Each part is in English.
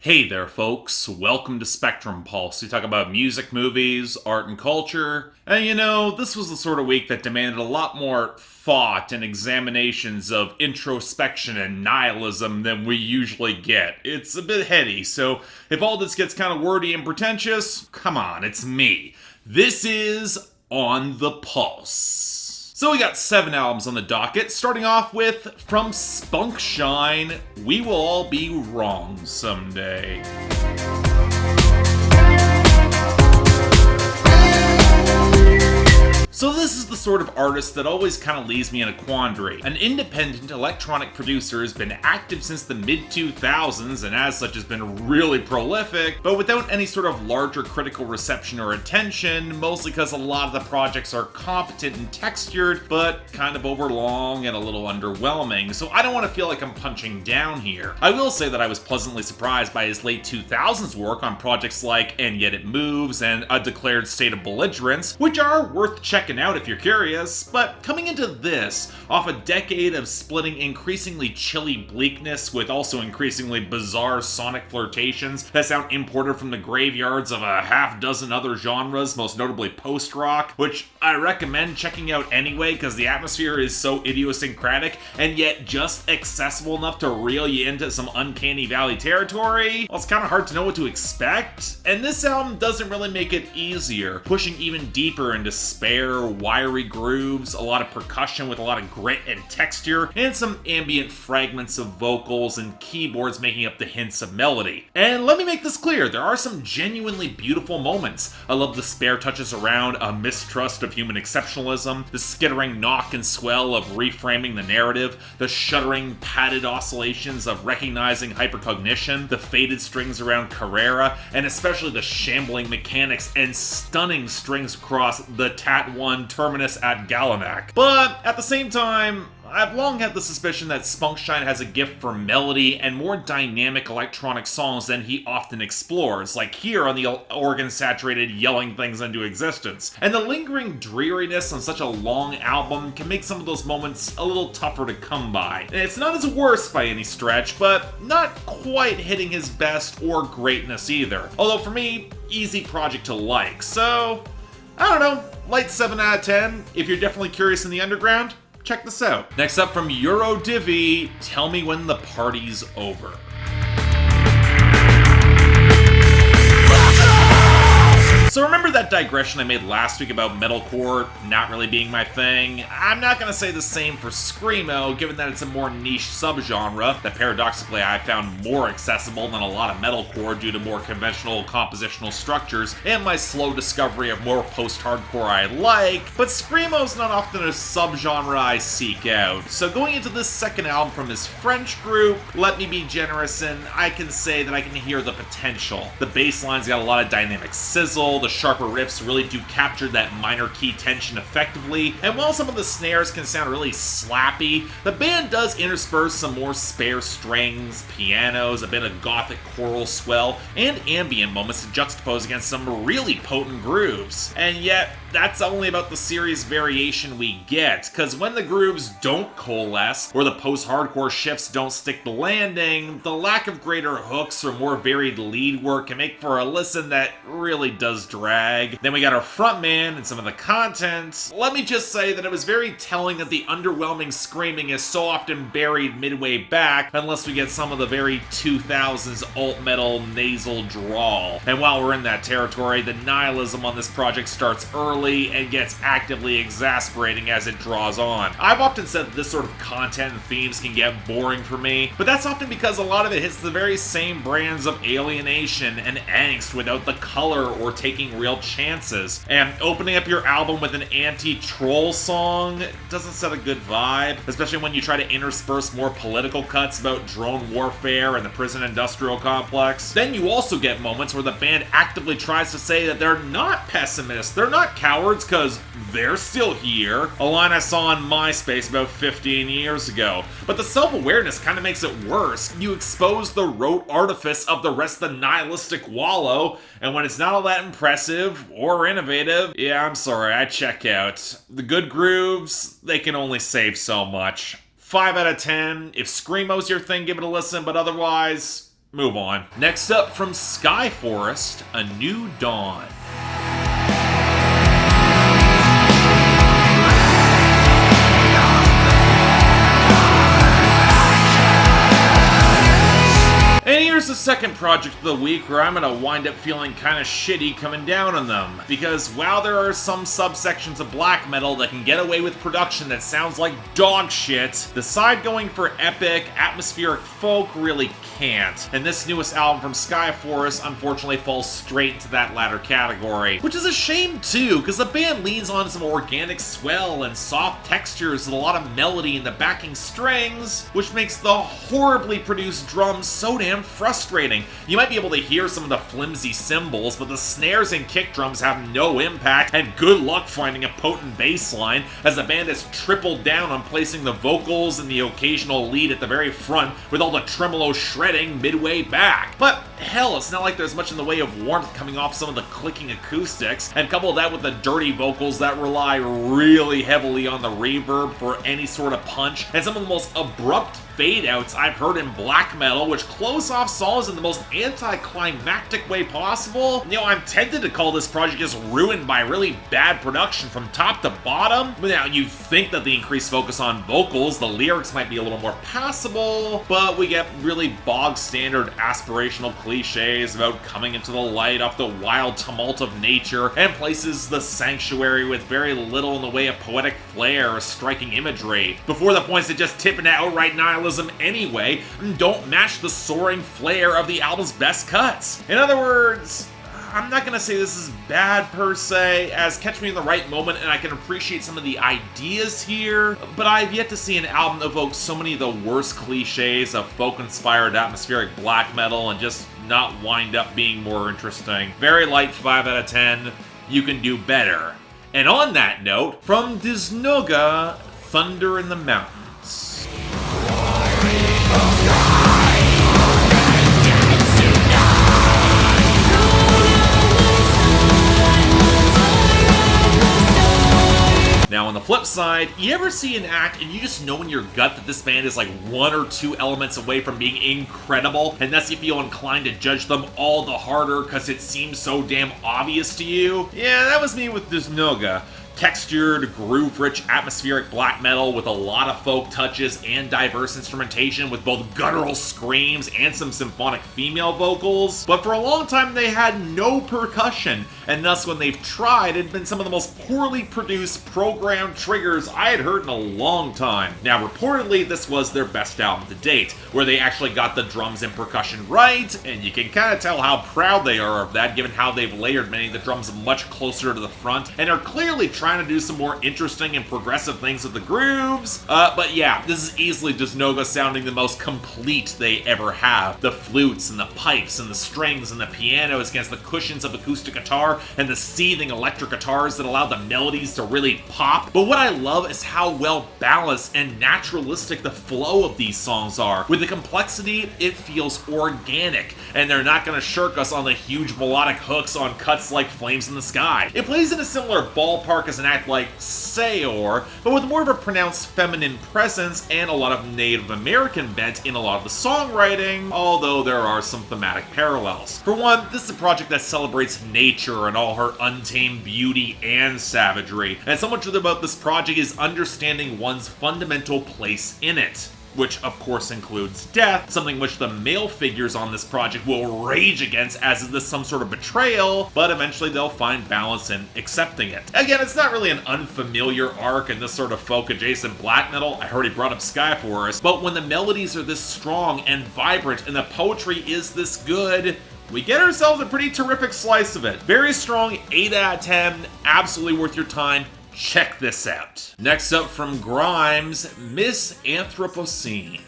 Hey there, folks. Welcome to Spectrum Pulse. We talk about music, movies, art, and culture. And this was the sort of week that demanded a lot more thought and examinations of introspection and nihilism than we usually get. It's a bit heady, so if all this gets kind of wordy and pretentious, come on, it's me. This is On the Pulse. So we got 7 albums on the docket, starting off with, from Spunk Shine, We Will All Be Wrong Someday. So this is the sort of artist that always kind of leaves me in a quandary. An independent electronic producer has been active since the mid-2000s and as such has been really prolific, but without any sort of larger critical reception or attention, mostly because a lot of the projects are competent and textured, but kind of overlong and a little underwhelming, so I don't want to feel like I'm punching down here. I will say that I was pleasantly surprised by his late 2000s work on projects like And Yet It Moves and A Declared State of Belligerence, which are worth checking out if you're curious, but coming into this, off a decade of splitting increasingly chilly bleakness with also increasingly bizarre sonic flirtations that sound imported from the graveyards of a half dozen other genres, most notably post-rock, which I recommend checking out anyway because the atmosphere is so idiosyncratic and yet just accessible enough to reel you into some uncanny valley territory. Well, it's kind of hard to know what to expect, and this album doesn't really make it easier, pushing even deeper into spare, wiry grooves, a lot of percussion with a lot of grit and texture, and some ambient fragments of vocals and keyboards making up the hints of melody. And let me make this clear, there are some genuinely beautiful moments. I love the spare touches around a mistrust of human exceptionalism, the skittering knock and swell of reframing the narrative, the shuddering padded oscillations of recognizing hypercognition, the faded strings around Kerrera, and especially the shambling mechanics and stunning strings across the Tat 1 Terminus at Gallanach. But at the same time, I've long had the suspicion that Spunk Shine has a gift for melody and more dynamic electronic songs than he often explores, like here on the organ-saturated yelling things into existence. And the lingering dreariness on such a long album can make some of those moments a little tougher to come by. And it's not his worst by any stretch, but not quite hitting his best or greatness either. Although for me, easy project to like, so I don't know, light 7 out of 10. If you're definitely curious in the underground, check this out. Next up from Yurodivy, Tell Me When the Party's Over. So remember that digression I made last week about metalcore not really being my thing? I'm not going to say the same for screamo, given that it's a more niche subgenre that paradoxically I found more accessible than a lot of metalcore due to more conventional compositional structures and my slow discovery of more post-hardcore I like, but screamo's not often a subgenre I seek out. So going into this second album from his French group, let me be generous and I can say that I can hear the potential. The bass line's got a lot of dynamic sizzle, the sharper riffs really do capture that minor key tension effectively, and while some of the snares can sound really slappy, the band does intersperse some more spare strings, pianos, a bit of gothic choral swell, and ambient moments to juxtapose against some really potent grooves. And yet, that's only about the serious variation we get, because when the grooves don't coalesce, or the post-hardcore shifts don't stick the landing, the lack of greater hooks or more varied lead work can make for a listen that really does drag. Then we got our frontman and some of the content. Let me just say that it was very telling that the underwhelming screaming is so often buried midway back, unless we get some of the very 2000s alt-metal nasal drawl. And while we're in that territory, the nihilism on this project starts early and gets actively exasperating as it draws on. I've often said that this sort of content and themes can get boring for me, but that's often because a lot of it hits the very same brands of alienation and angst without the color or taking real chances. And opening up your album with an anti-troll song doesn't set a good vibe, especially when you try to intersperse more political cuts about drone warfare and the prison industrial complex. Then you also get moments where the band actively tries to say that they're not pessimists, they're not cowards, because they're still here. A line I saw on MySpace about 15 years ago. But the self-awareness kind of makes it worse. You expose the rote artifice of the rest of the nihilistic wallow, and when it's not all that impressive or innovative, yeah, I'm sorry, I check out. The good grooves, they can only save so much. 5 out of 10. If screamo's your thing, give it a listen, but otherwise, move on. Next up, from Skyforest, A New Dawn. And here's the second project of the week where I'm gonna wind up feeling kinda shitty coming down on them. Because while there are some subsections of black metal that can get away with production that sounds like dog shit, the side going for epic, atmospheric folk really can't. And this newest album from Skyforest unfortunately falls straight into that latter category. Which is a shame too, because the band leans on some organic swell and soft textures and a lot of melody in the backing strings, which makes the horribly produced drums so damn frustrating. You might be able to hear some of the flimsy cymbals, but the snares and kick drums have no impact, and good luck finding a potent bass line, as the band has tripled down on placing the vocals and the occasional lead at the very front, with all the tremolo shredding midway back. But hell, it's not like there's much in the way of warmth coming off some of the clicking acoustics, and couple that with the dirty vocals that rely really heavily on the reverb for any sort of punch, and some of the most abrupt fade-outs I've heard in black metal, which close off songs in the most anticlimactic way possible. You know, I'm tempted to call this project just ruined by really bad production from top to bottom. But now, you'd think that the increased focus on vocals, the lyrics might be a little more passable, but we get really bog-standard aspirational cliches about coming into the light off the wild tumult of nature, and places the sanctuary with very little in the way of poetic flair or striking imagery, before the points that just tip into outright nihilism anyway, and don't match the soaring flair of the album's best cuts. In other words, I'm not gonna say this is bad per se, as Catch Me in the Right Moment, and I can appreciate some of the ideas here, but I've yet to see an album evoke so many of the worst cliches of folk-inspired atmospheric black metal and just not wind up being more interesting. Very light 5 out of 10. You can do better. And on that note, from Dznga, Thunder in the Mountains. Now, on the flip side, you ever see an act and you just know in your gut that this band is like one or two elements away from being incredible, and thus you feel inclined to judge them all the harder because it seems so damn obvious to you? Yeah, that was me with Dznga. Textured, groove-rich, atmospheric black metal with a lot of folk touches and diverse instrumentation with both guttural screams and some symphonic female vocals. But for a long time they had no percussion, and thus when they've tried, it had been some of the most poorly produced programmed triggers I had heard in a long time. Now reportedly this was their best album to date, where they actually got the drums and percussion right, and you can kind of tell how proud they are of that given how they've layered many of the drums much closer to the front, and are clearly trying to do some more interesting and progressive things with the grooves. But yeah, this is easily Dznga sounding the most complete they ever have. The flutes and the pipes and the strings and the pianos against the cushions of acoustic guitar and the seething electric guitars that allow the melodies to really pop. But what I love is how well balanced and naturalistic the flow of these songs are. With the complexity, it feels organic, and they're not gonna shirk us on the huge melodic hooks on cuts like Flames in the Sky. It plays in a similar ballpark as an act like Sayor, but with more of a pronounced feminine presence and a lot of Native American bent in a lot of the songwriting, although there are some thematic parallels. For one, this is a project that celebrates nature and all her untamed beauty and savagery, and so much about this project is understanding one's fundamental place in it, which of course includes death, something which the male figures on this project will rage against as is this some sort of betrayal, but eventually they'll find balance in accepting it. Again, it's not really an unfamiliar arc in this sort of folk-adjacent black metal. I already brought up Skyforest, but when the melodies are this strong and vibrant and the poetry is this good, we get ourselves a pretty terrific slice of it. Very strong 8 out of 10, absolutely worth your time. Check this out. Next up from Grimes, Miss Anthropocene.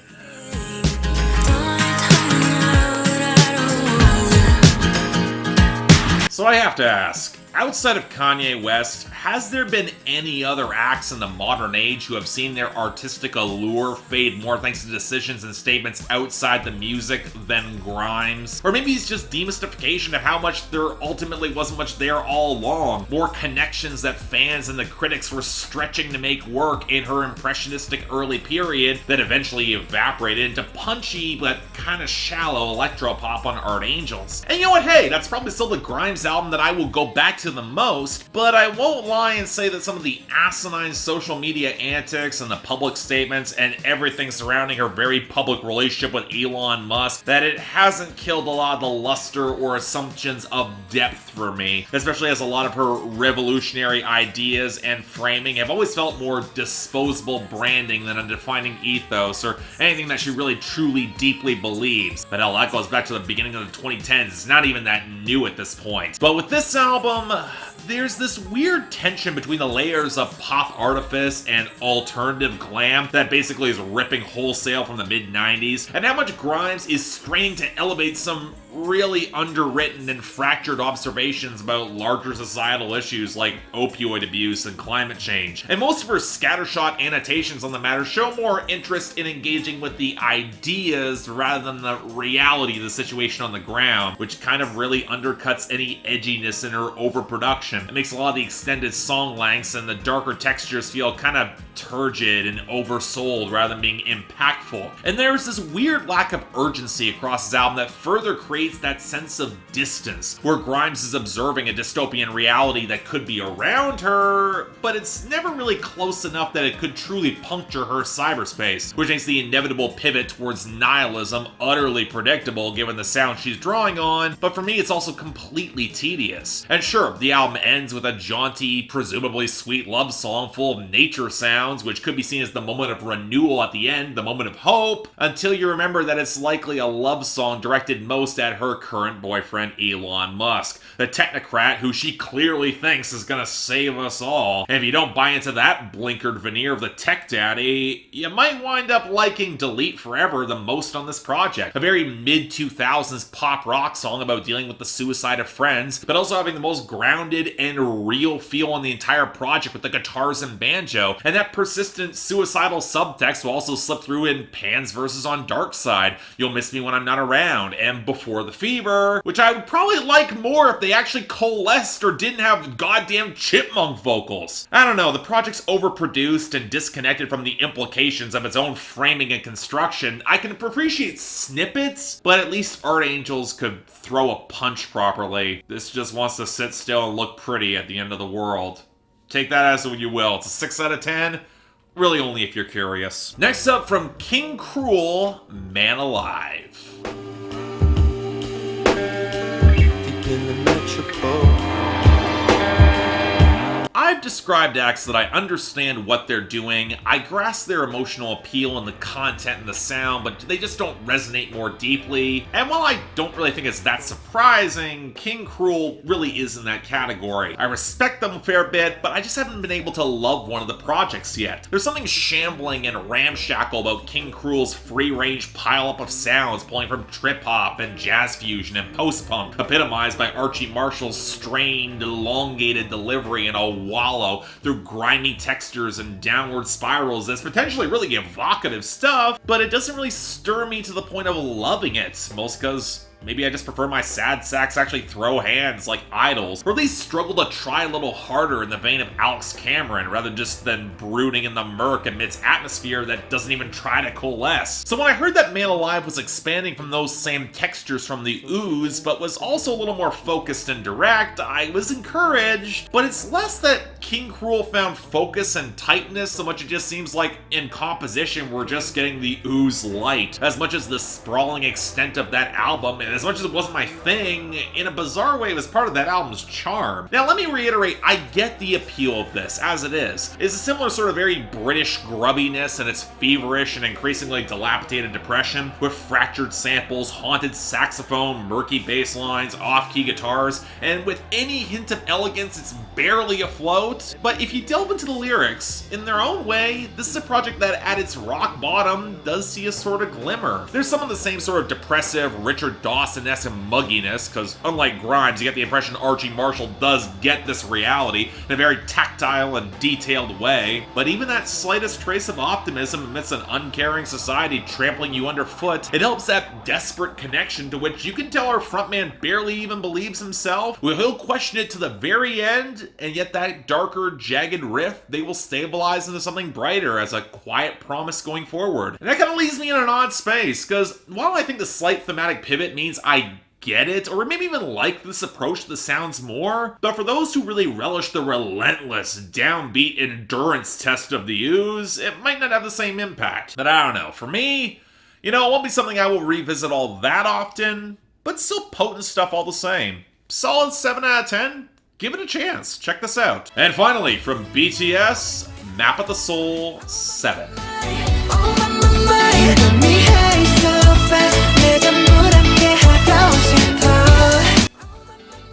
So I have to ask, Outside of Kanye West, has there been any other acts in the modern age who have seen their artistic allure fade more thanks to decisions and statements outside the music than Grimes? Or maybe it's just demystification of how much there ultimately wasn't much there all along. More connections that fans and the critics were stretching to make work in her impressionistic early period that eventually evaporated into punchy but kind of shallow electropop on Art Angels. And you know what, hey, that's probably still the Grimes album that I will go back to the most, but I won't lie and say that some of the asinine social media antics and the public statements and everything surrounding her very public relationship with Elon Musk, that it hasn't killed a lot of the luster or assumptions of depth for me, especially as a lot of her revolutionary ideas and framing have always felt more disposable branding than a defining ethos or anything that she really truly deeply believes. But hell, that goes back to the beginning of the 2010s. It's not even that new at this point. But with this album, there's this weird tension between the layers of pop artifice and alternative glam that basically is ripping wholesale from the mid-90s, and how much Grimes is straining to elevate some really underwritten and fractured observations about larger societal issues like opioid abuse and climate change. And most of her scattershot annotations on the matter show more interest in engaging with the ideas rather than the reality of the situation on the ground, which kind of really undercuts any edginess in her overproduction. It makes a lot of the extended song lengths and the darker textures feel kind of turgid and oversold rather than being impactful. And there's this weird lack of urgency across this album that further creates that sense of distance, where Grimes is observing a dystopian reality that could be around her, but it's never really close enough that it could truly puncture her cyberspace, which makes the inevitable pivot towards nihilism utterly predictable given the sound she's drawing on, but for me it's also completely tedious. And sure, the album ends with a jaunty, presumably sweet love song full of nature sounds, which could be seen as the moment of renewal at the end, the moment of hope, until you remember that it's likely a love song directed most at her current boyfriend Elon Musk, the technocrat who she clearly thinks is gonna save us all. And if you don't buy into that blinkered veneer of the tech daddy, you might wind up liking Delete Forever the most on this project, a very mid-2000s pop rock song about dealing with the suicide of friends, but also having the most grounded and real feel on the entire project with the guitars and banjo, and that persistent suicidal subtext will also slip through in Pan's verses on Dark Side, You'll Miss Me When I'm Not Around, and Before the Fever, which I would probably like more if they actually coalesced or didn't have goddamn chipmunk vocals. I don't know, the project's overproduced and disconnected from the implications of its own framing and construction. I can appreciate snippets, but at least Art Angels could throw a punch properly. This just wants to sit still and look pretty at the end of the world. Take that as you will. It's a 6 out of 10. Really only if you're curious. Next up from King Krule, Man Alive. Deep in the metropole. I've described acts that I understand what they're doing, I grasp their emotional appeal and the content and the sound, but they just don't resonate more deeply. And while I don't really think it's that surprising, King Krule really is in that category. I respect them a fair bit, but I just haven't been able to love one of the projects yet. There's something shambling and ramshackle about King Krule's free-range pile-up of sounds pulling from trip-hop and jazz fusion and post-punk, epitomized by Archie Marshall's strained, elongated delivery and a wallow through grimy textures and downward spirals that's potentially really evocative stuff, but it doesn't really stir me to the point of loving it, most because maybe I just prefer my sad sacks actually throw hands like idols, or at least struggle to try a little harder in the vein of Alex Cameron rather just than brooding in the murk amidst atmosphere that doesn't even try to coalesce. So when I heard that Man Alive was expanding from those same textures from the Ooze, but was also a little more focused and direct, I was encouraged, but it's less that King Krule found focus and tightness so much it just seems like in composition we're just getting the Ooze light, as much as the sprawling extent of that album. And as much as it wasn't my thing, in a bizarre way it was part of that album's charm. Now let me reiterate, I get the appeal of this, as it is. It's a similar sort of very British grubbiness and its feverish and increasingly dilapidated depression, with fractured samples, haunted saxophone, murky bass lines, off-key guitars, and with any hint of elegance it's barely afloat. But if you delve into the lyrics, in their own way, this is a project that at its rock bottom does see a sort of glimmer. There's some of the same sort of depressive Richard Dawkins Dawson-esque mugginess, because unlike Grimes, you get the impression Archie Marshall does get this reality in a very tactile and detailed way. But even that slightest trace of optimism amidst an uncaring society trampling you underfoot, it helps that desperate connection to which you can tell our frontman barely even believes himself. Well, he'll question it to the very end, and yet that darker, jagged riff, they will stabilize into something brighter as a quiet promise going forward. And that kind of leaves me in an odd space, because while I think the slight thematic pivot means I get it, or maybe even like this approach to the sounds more, but for those who really relish the relentless, downbeat endurance test of the ooze, it might not have the same impact. But I don't know, for me, it won't be something I will revisit all that often, but still potent stuff all the same. Solid 7 out of 10, give it a chance, check this out. And finally, from BTS, Map of the Soul 7.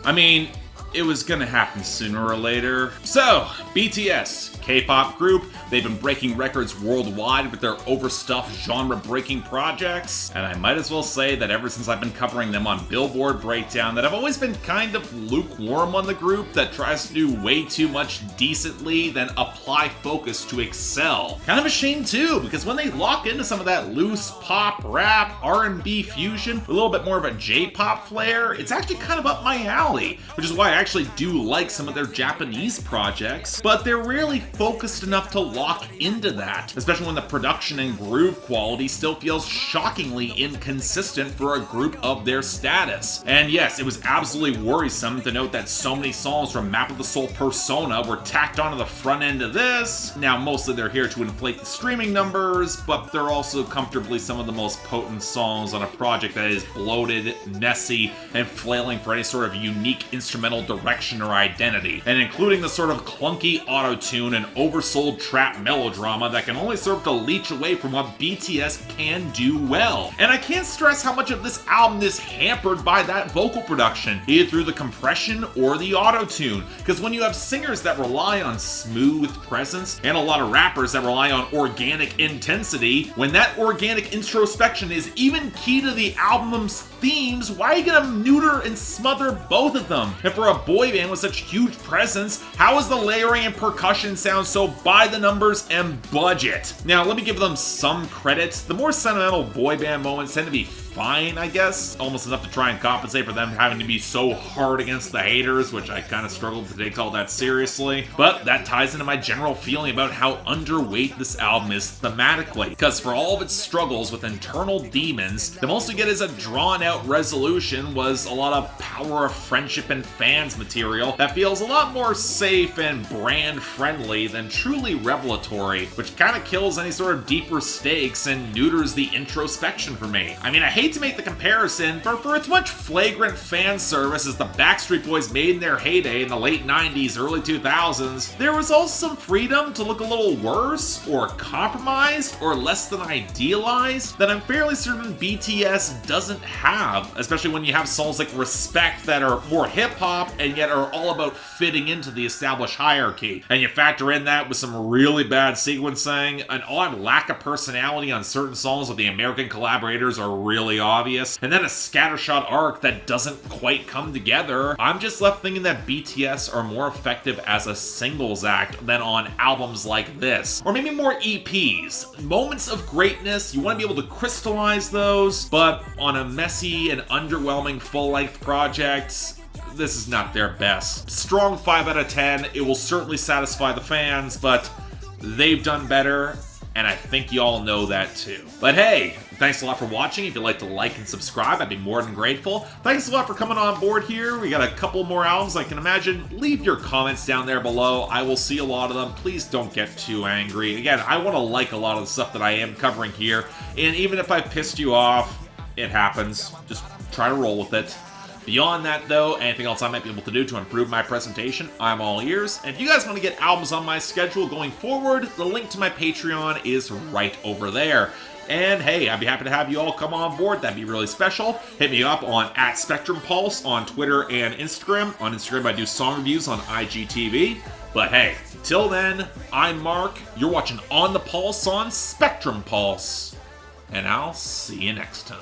I mean, it was gonna happen sooner or later. So, BTS, K-pop group, they've been breaking records worldwide with their overstuffed genre-breaking projects, and I might as well say that ever since I've been covering them on Billboard Breakdown, that I've always been kind of lukewarm on the group that tries to do way too much decently, then apply focus to excel. Kind of a shame too, because when they lock into some of that loose pop, rap, R&B fusion, a little bit more of a J-pop flair, it's actually kind of up my alley, which is why I actually do like some of their Japanese projects, but they're rarely focused enough to lock into that, especially when the production and groove quality still feels shockingly inconsistent for a group of their status. And yes, it was absolutely worrisome to note that so many songs from Map of the Soul Persona were tacked onto the front end of this. Now, mostly they're here to inflate the streaming numbers, but they're also comfortably some of the most potent songs on a project that is bloated, messy, and flailing for any sort of unique instrumental direction or identity, and including the sort of clunky auto-tune and oversold trap melodrama that can only serve to leech away from what BTS can do well. And I can't stress how much of this album is hampered by that vocal production, either through the compression or the auto-tune, because when you have singers that rely on smooth presence and a lot of rappers that rely on organic intensity, when that organic introspection is even key to the album's themes, why are you gonna neuter and smother both of them? And for a boy band with such huge presence, how is the layering and percussion sound so by the numbers and budget? Now, let me give them some credit. The more sentimental boy band moments tend to be fine, I guess. Almost enough to try and compensate for them having to be so hard against the haters, which I kind of struggled to take all that seriously. But that ties into my general feeling about how underweight this album is thematically. Because for all of its struggles with internal demons, the most we get is a drawn-out resolution was a lot of power of friendship and fans material that feels a lot more safe and brand-friendly than truly revelatory, which kind of kills any sort of deeper stakes and neuters the introspection for me. I mean, I hate to make the comparison, but for as much flagrant fan service as the Backstreet Boys made in their heyday in the late 90s, early 2000s, there was also some freedom to look a little worse, or compromised, or less than idealized that I'm fairly certain BTS doesn't have, especially when you have songs like Respect that are more hip-hop and yet are all about fitting into the established hierarchy. And you factor in that with some really bad sequencing, an odd lack of personality on certain songs with the American collaborators are really obvious, and then a scattershot arc that doesn't quite come together. I'm just left thinking that BTS are more effective as a singles act than on albums like this. Or maybe more EPs. Moments of greatness, you want to be able to crystallize those, but on a messy and underwhelming full-length project, this is not their best. Strong 5 out of 10, it will certainly satisfy the fans, but they've done better, and I think y'all know that too. But hey, thanks a lot for watching. If you'd like to like and subscribe, I'd be more than grateful. Thanks a lot for coming on board here. We got a couple more albums I can imagine. Leave your comments down there below. I will see a lot of them. Please don't get too angry. Again, I want to like a lot of the stuff that I am covering here, and even if I pissed you off, it happens. Just try to roll with it. Beyond that, though, anything else I might be able to do to improve my presentation, I'm all ears. And if you guys want to get albums on my schedule going forward, the link to my Patreon is right over there. And hey, I'd be happy to have you all come on board. That'd be really special. Hit me up on @SpectrumPulse on Twitter and Instagram. On Instagram, I do song reviews on IGTV. But hey, till then, I'm Mark. You're watching On the Pulse on Spectrum Pulse. And I'll see you next time.